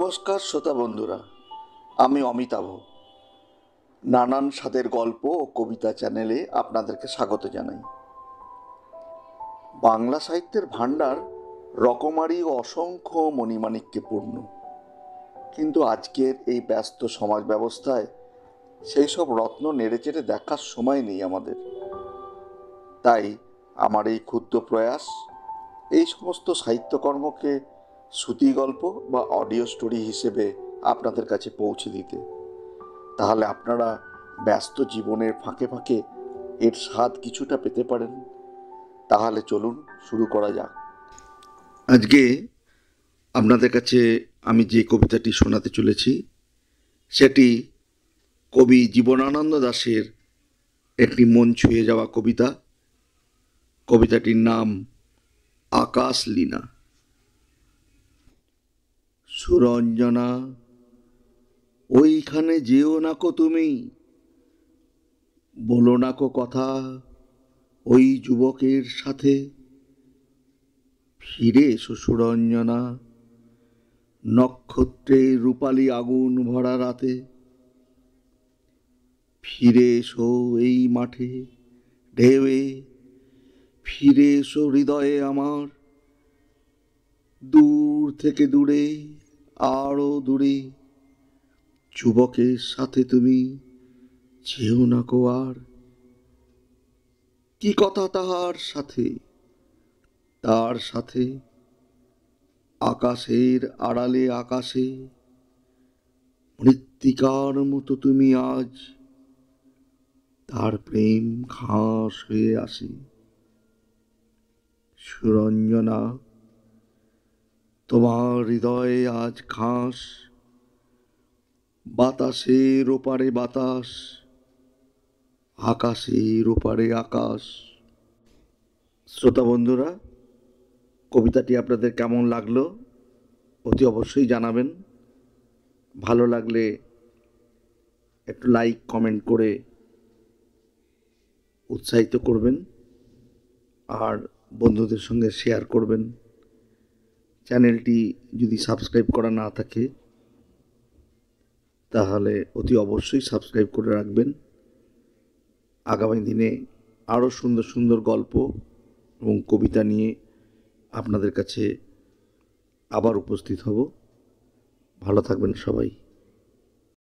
নমস্কার শ্রোতা বন্ধুরা, আমি অমিতাভ। নানান স্বাদের গল্প ও কবিতা চ্যানেলে আপনাদেরকে স্বাগত জানাই। বাংলা সাহিত্যের ভাণ্ডার রকমারি ও অসংখ্য মণিমাণিক্যে পূর্ণ, কিন্তু আজকের এই ব্যস্ত সমাজ ব্যবস্থায় সেই সব রত্ন নেড়েচেড়ে দেখার সময় নেই আমাদের। তাই আমার এই ক্ষুদ্র প্রয়াস এই সমস্ত সাহিত্যকর্মকে শ্রুতি গল্প বা অডিও স্টোরি হিসেবে আপনাদের কাছে পৌঁছে দিতে। তাহলে আপনারা ব্যস্ত জীবনের ফাঁকে ফাঁকে এর স্বাদ কিছুটা পেতে পারেন। তাহলে চলুন শুরু করা যাক। আজকে আপনাদের কাছে আমি যে কবিতাটি শোনাতে চলেছি সেটি কবি জীবনানন্দ দাশের একটি মন ছুঁয়ে যাওয়া কবিতা। কবিতাটির নাম আকাশ লীনা। সুরঞ্জনা, ওইখানে যেও নাকো তুমি, বলো নাকো কথা ওই যুবকের সাথে। ফিরে এসো সুরঞ্জনা, নক্ষত্রে রূপালী আগুন ভরা রাতে। ফিরে এসো এই মাঠে ঢেউয়ে, ফিরে এসো হৃদয়ে আমার। দূর থেকে দূরে, আরো দূরে, যুবকের সাথে তুমি যেও না কো আর। কি কথা তাহার সাথে, তার সাথে আকাশের আড়ালে আকাশে, মৃত্তিকার মতো তুমি আজ। তার প্রেম ঘাস হয়ে আসে। সুরঞ্জনা, তোমার হৃদয়ে আজ ঘাস, বাতাসের ওপারে বাতাস, আকাশের ওপারে আকাশ। শ্রোতা বন্ধুরা, কবিতাটি আপনাদের কেমন লাগলো অতি অবশ্যই জানাবেন। ভালো লাগলে একটু লাইক কমেন্ট করে উৎসাহিত করবেন, আর বন্ধুদের সঙ্গে শেয়ার করবেন। চ্যানেলটি যদি সাবস্ক্রাইব করা না থাকে তাহলে অতি অবশ্যই সাবস্ক্রাইব করে রাখবেন। আগামী দিনে আরও সুন্দর সুন্দর গল্প এবং কবিতা নিয়ে আপনাদের কাছে আবার উপস্থিত হব। ভালো থাকবেন সবাই।